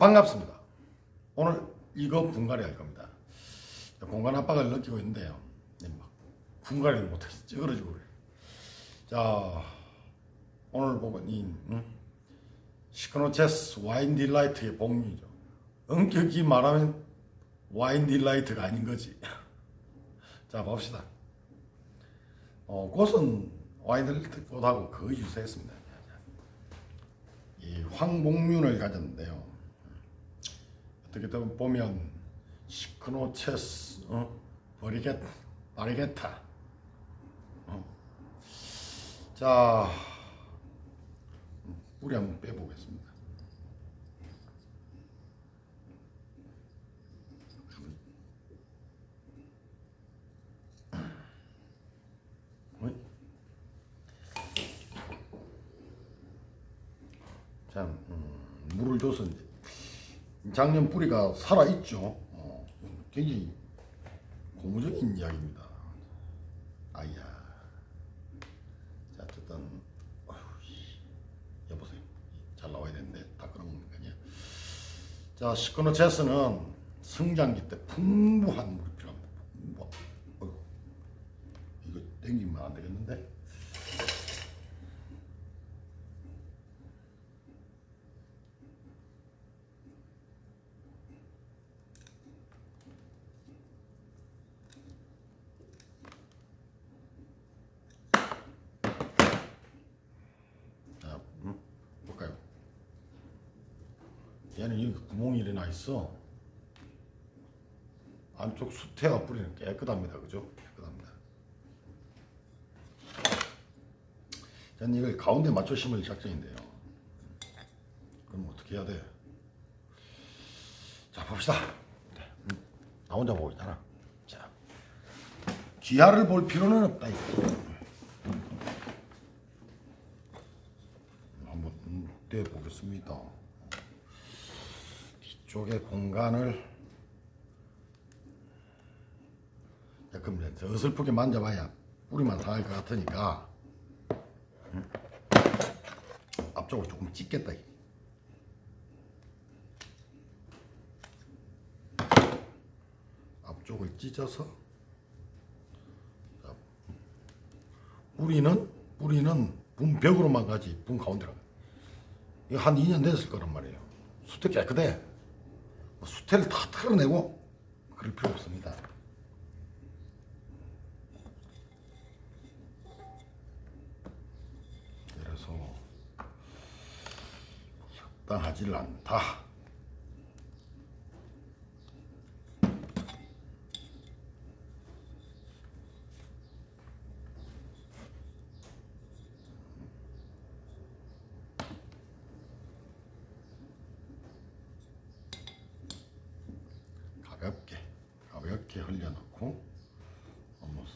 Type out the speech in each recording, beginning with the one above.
반갑습니다. 오늘 이거 분갈이 할 겁니다. 공간 압박을 느끼고 있는데요. 막 분갈이를 못해서 찌그러지고 그래요. 자, 오늘 보면 이 시크노체스 와인 딜라이트의 복류죠. 엄격히 말하면 와인 딜라이트가 아닌 거지. 자, 봅시다. 꽃은 와인 딜라이트 꽃하고 거의 유사했습니다. 이 황복륜을 가졌는데요. 어떻게 보면 시크노체스 바리게타. 자, 뿌리 한번 빼보겠습니다. 자, 물을 줘서 작년 뿌리가 살아있죠. 굉장히 고무적인 이야기입니다. 아이야. 자, 어쨌든 여보세요. 잘 나와야 되는데 다 끊어먹는 거 아니야. 자, 시크노체스는 성장기 때 풍부한 물이 필요합니다. 이거 땡기면 안 되겠는데? 볼까요? 얘는 여기 구멍이 이렇게 나 있어. 안쪽 수태와 뿌리는 깨끗합니다. 그죠? 깨끗합니다. 저는 이걸 가운데 맞춰 심을 작전인데요. 그럼 어떻게 해야 돼? 자, 봅시다. 나 혼자 보고 있잖아. 자, 기아를 볼 필요는 없다. 한번 떼 보겠습니다. 뒤쪽에 공간을 그럼 어설프게 만져봐야 뿌리만 상할 것 같으니까 앞쪽을 조금 찢겠다. 앞쪽을 찢어서 뿌리는 분 벽으로만 가지 분 가운데로. 이거 한 2년 됐을 거란 말이에요. 수태 깨끗해. 수태를 다 털어내고 그럴 필요 없습니다. 그래서 적당하지를 않다. 가볍게 흘려놓고 한번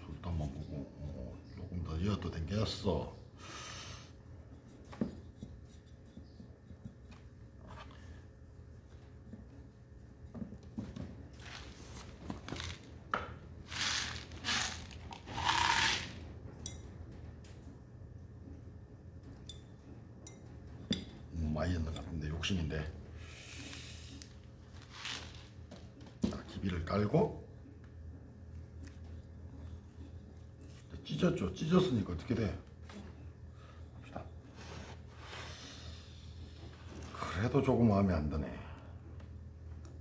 술도 한번 보고 조금 더 이어도 당겼어. 많이 했는 것 같은데 욕심인데. 기비를 깔고 찢었죠. 찢었으니까 어떻게 돼? 봅시다. 그래도 조금 마음에 안 드네.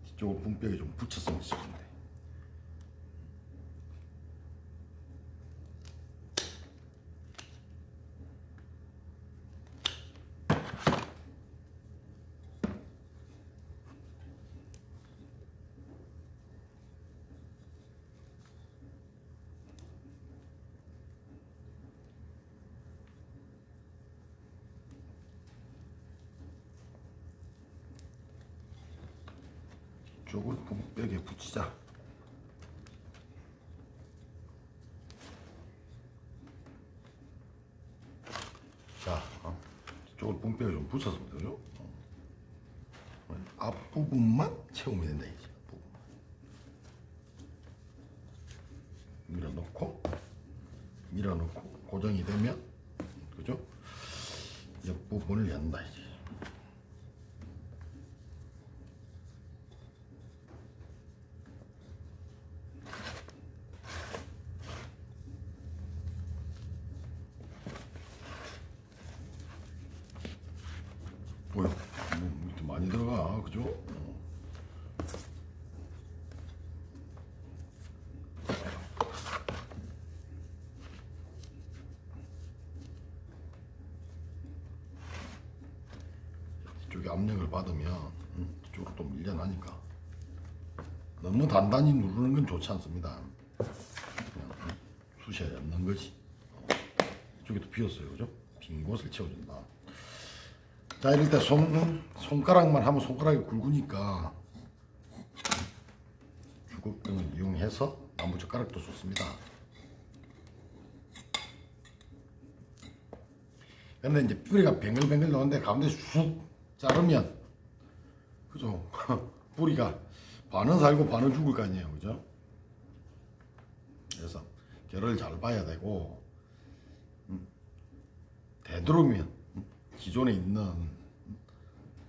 뒤쪽을 분벽에 좀 붙였으면 싶은데. 쪽을 분벽에 붙이자. 자, 쪽을 분벽에 좀 붙였습니다. 그죠? 앞부분만 채우면 된다. 이제 밀어넣고 고정이 되면, 그죠? 옆부분을 연다. 이제 뭐야? 이렇게 많이 들어가, 그죠? 이쪽에 압력을 받으면 이쪽으로 또 밀려나니까 너무 단단히 누르는 건 좋지 않습니다. 그냥 쑤셔야 없는 거지. 이쪽에도 비었어요, 그죠? 빈 곳을 채워준다. 자, 이럴 때 손가락만 하면 손가락이 굵으니까 주걱등을 이용해서 나무젓가락도 좋습니다. 근데 이제 뿌리가 뱅글뱅글 나오는데 가운데 쑥 자르면, 그죠? 뿌리가 반은 살고 반은 죽을 거 아니에요, 그죠? 그래서 결을 잘 봐야 되고, 되도록이면 기존에 있는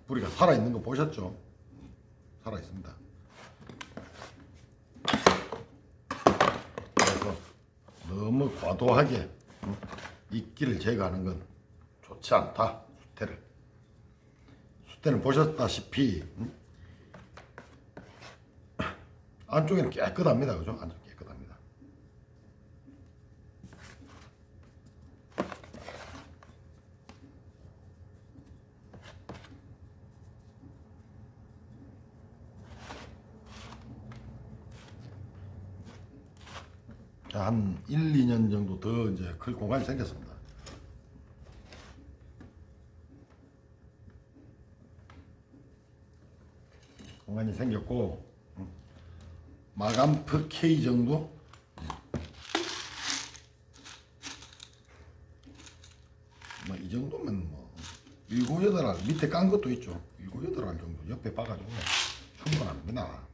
뿌리가 살아있는 거 보셨죠? 살아있습니다. 그래서 너무 과도하게 이끼를 제거하는 건 좋지 않다. 수태는 보셨다시피 안쪽에는 깨끗합니다, 그죠? 안쪽 깨끗합니다. 자, 한 1, 2년 정도 더 이제 클 공간이 생겼습니다. 공간이 생겼고, 마감프 K 정도? 뭐 이 정도면 뭐 7, 8알 밑에 깐 것도 있죠. 7, 8알 정도 옆에 봐가지고 충분합니다.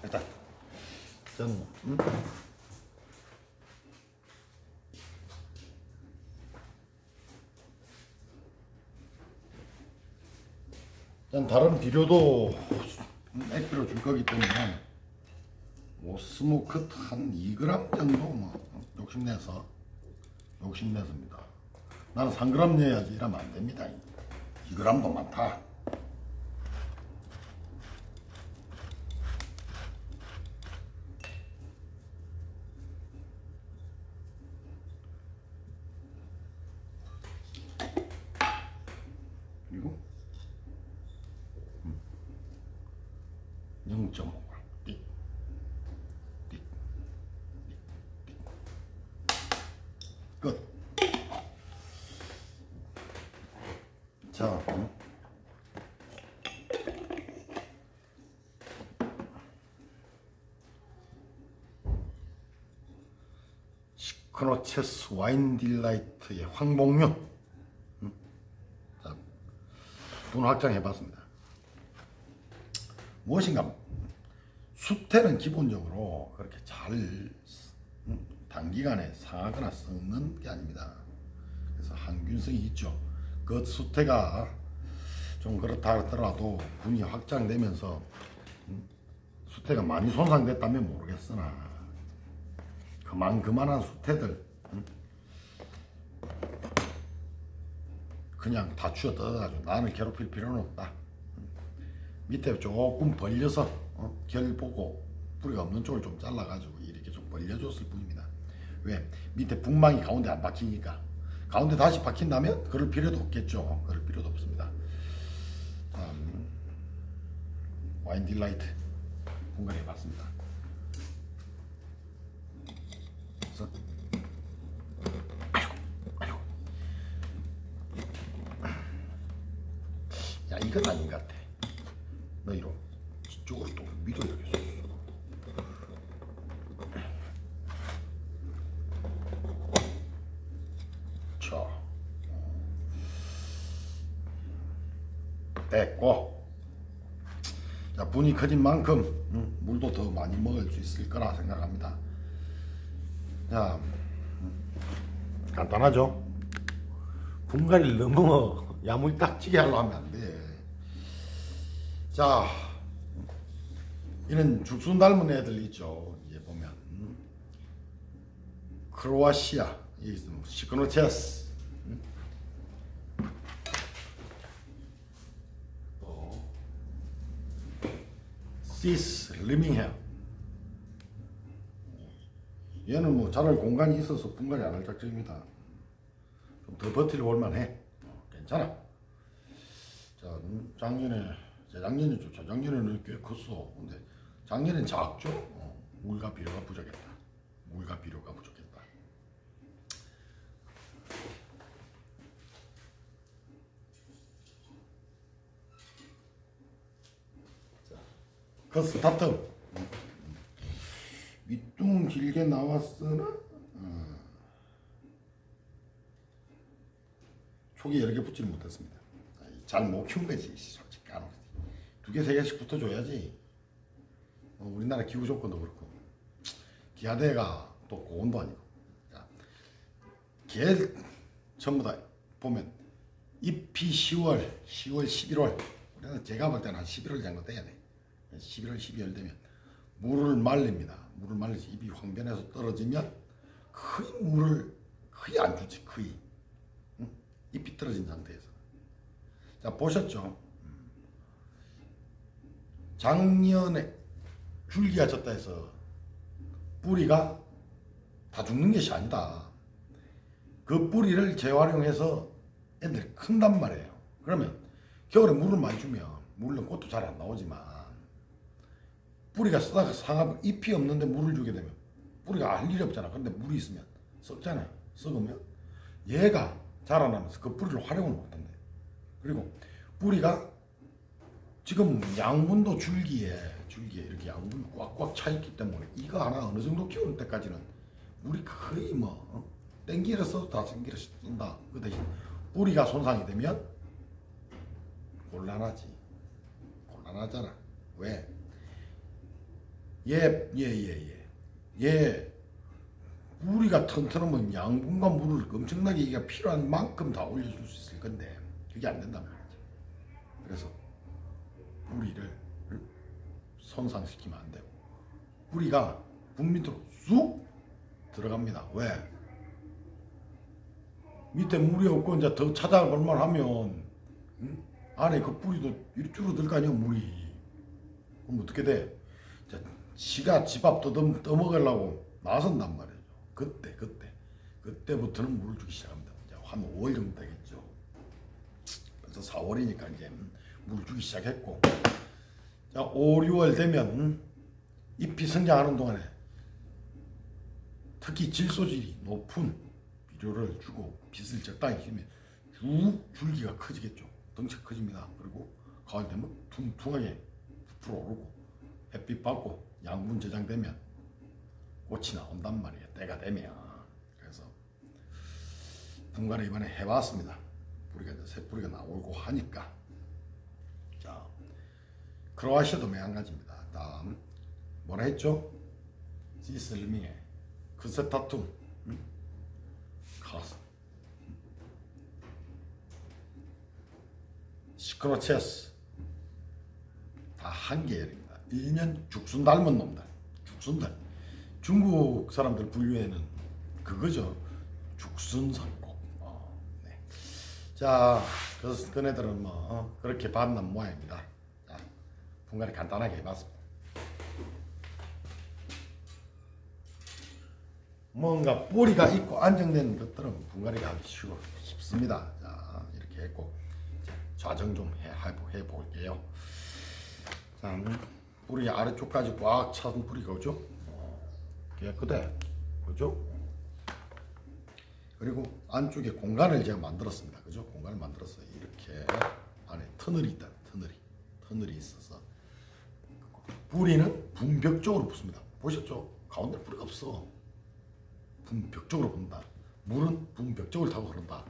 일단 저는 전 다른 비료도 액비료 줄 거기 때문에 오스모크 한 2g 정도 뭐 욕심내습니다. 나는 3g 내야지 이러면 안 됩니다. 2g도 많다. 그리고 0.5g 끝. 자, 시크노체스 와인 딜라이트의 황복륜. 자, 분 확장해 봤습니다. 무엇인가, 수태는 기본적으로 그렇게 잘 단기간에 상하거나 썩는 게 아닙니다. 그래서 항균성이 있죠. 그 수태가 좀 그렇다 하더라도 분이 확장되면서 수태가 많이 손상됐다면 모르겠으나 그만한 수태들 그냥 다 치워 뜯어가지고 나를 괴롭힐 필요는 없다. 밑에 조금 벌려서 결 보고 뿌리가 없는 쪽을 좀 잘라가지고 이렇게 좀 벌려줬을 뿐입니다. 왜? 밑에 북망이 가운데 안 박히니까. 가운데 다시 박힌다면 그럴 필요도 없겠죠. 그럴 필요도 없습니다. 와인 딜라이트 분갈이 해봤습니다. 그래서 아이고. 야, 이건 아닌 것 같아. 너희로 이쪽으로 또 밀어야겠어. 됐고, 자, 분이 커진 만큼 물도 더 많이 먹을 수 있을 거라 생각합니다. 자, 간단하죠? 분갈이를 너무 야물딱지게 하려고 하면 안 돼. 자, 이런 죽순 닮은 애들 있죠. 이제 보면 크로아시아, 시크노체스, 시스, 리밍헤어. 얘는 뭐 자랄 공간이 있어서 분갈이 안 할 작정입니다. 좀 더 버틸 볼만해. 괜찮아. 자, 재작년이 좋죠. 작년에는 꽤 컸어. 근데 작년엔 작죠. 물과 비료가 부족했다. 물과 비료가 부족했다. 자, 그 스타트. 밑둥 길게 나왔으나 촉이 여러 개 붙지는 못했습니다. 잘 못 키운 거지, 솔직히. 두 개, 세 개씩 붙어줘야지. 우리나라 기후 조건도 그렇고, 기아대가 또 고온도 아니고. 자, 개 전부 다 보면 잎이 10월, 11월. 우리는 제가 볼 때는 한 11월 정도 돼야 돼. 11월, 12월 되면 물을 말립니다. 물을 말려서 잎이 황변해서 떨어지면 거의 안 주지. 거의. 잎이 떨어진 상태에서. 자, 보셨죠? 작년에 줄기가 졌다 해서 뿌리가 다 죽는 것이 아니다. 그 뿌리를 재활용해서 애들이 큰단 말이에요. 그러면 겨울에 물을 많이 주면, 물론 꽃도 잘 안 나오지만, 뿌리가 쓰다가 상하고 잎이 없는데 물을 주게 되면 뿌리가 할 일이 없잖아. 근데 물이 있으면 썩잖아요. 썩으면 얘가 자라나면서 그 뿌리를 활용을 못한대. 그리고 뿌리가 지금 양분도 줄기에 이렇게 양분이 꽉꽉 차 있기 때문에 이거 하나 어느 정도 키우는 때까지는 물이 거의 뭐 땡기를 써도 다 땡기를 쓴다. 그 대신 뿌리가 손상이 되면 곤란하잖아. 왜? 얘 뿌리가 튼튼하면 양분과 물을 엄청나게 얘가 필요한 만큼 다 올려줄 수 있을 건데 그게 안 된단 말이지. 그래서 뿌리를 손상시키면 안 되고, 뿌리가 분 밑으로 쑥 들어갑니다. 왜? 밑에 물이 없고 이제 더 찾아볼만 하면 안에 그 뿌리도 이리 줄어들 거 아니야, 물이. 그럼 어떻게 돼? 지가 집 앞 떠먹으려고 나선단 말이죠. 그때부터는 물을 주기 시작합니다. 이제 한 5월 정도 되겠죠. 그래서 4월이니까 이제 물을 주기 시작했고, 자, 5, 6월 되면 잎이 성장하는 동안에 특히 질소질이 높은 비료를 주고 빛을 적당히 주면 쭉 줄기가 커지겠죠. 덩치가 커집니다. 그리고 가을 되면 퉁퉁하게 부풀어 오르고 햇빛 받고 양분 저장되면 꽃이 나온단 말이에요. 때가 되면. 그래서 분갈이 이번에 해봤습니다. 뿌리가 이제 새 뿌리가 나오고 하니까. 자, 크로아시아도 매한가지입니다. 다음 뭐라 했죠? 시슬미에 크세타툼, 카스, 시크로체스 다 한 계열입니다. 일면 죽순 닮은 놈들, 죽순들. 중국 사람들 분류에는 그거죠. 죽순석곡. 네. 자, 그래서 그네들은 뭐 그렇게 반난 모양입니다. 자, 분갈이 간단하게 해봤습니다. 뭔가 뿌리가 있고 안정된 것들은 분갈이가 하기 쉽습니다. 자, 이렇게 했고 자정 좀 해볼게요. 자, 뿌리 아래쪽까지 꽉 찬 뿌리가 오죠? 깨끗해. 그죠? 그리고 안쪽에 공간을 제가 만들었습니다. 그죠? 공간을 만들었어요. 이렇게 안에 터널이 있다. 터널이 있어서 뿌리는 분벽 쪽으로 붓습니다. 보셨죠? 가운데 뿌리가 없어. 분벽 쪽으로 붓는다. 물은 분벽 쪽을 타고 흐른다.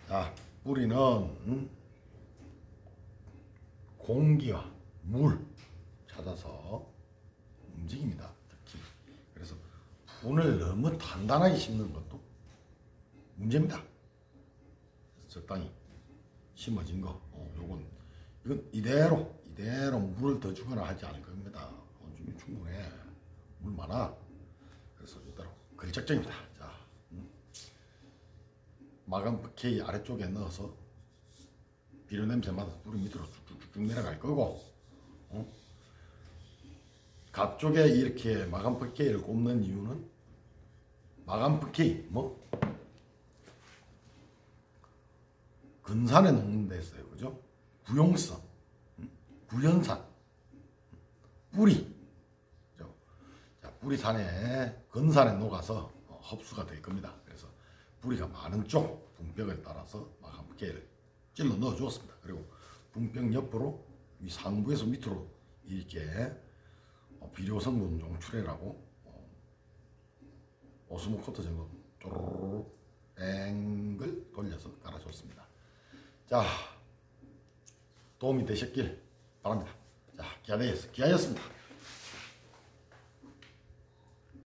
자, 뿌리는 공기와 물 찾아서 움직입니다. 특히 그래서 분을 너무 단단하게 심는 것도 문제입니다. 적당히 심어진 거, 이건 이대로 물을 더 주거나 하지 않을 겁니다. 충분해. 물 많아. 그래서 이대로 걸작정입니다. 자, 마감 K 아래쪽에 넣어서 비료 냄새 맡아서 뿌리 밑으로 쭉쭉쭉 내려갈 거고, 갑쪽에 이렇게 마감 K를 꼽는 이유는 마감 K 근산에 녹는 데 있어요. 그죠? 구용성, 구연산, 뿌리. 자, 뿌리산에 근산에 녹아서 흡수가 될 겁니다. 그래서 뿌리가 많은 쪽 분벽을 따라서 마감 K를 찔러 넣어 주었습니다. 그리고 분벽 옆으로 이 상부에서 밑으로 이렇게 비료 성분 용출해라고 오스모 코트 정도 쪼르르 앵글 돌려서 깔아줬습니다. 자, 도움이 되셨길 바랍니다. 자, 기아였습니다.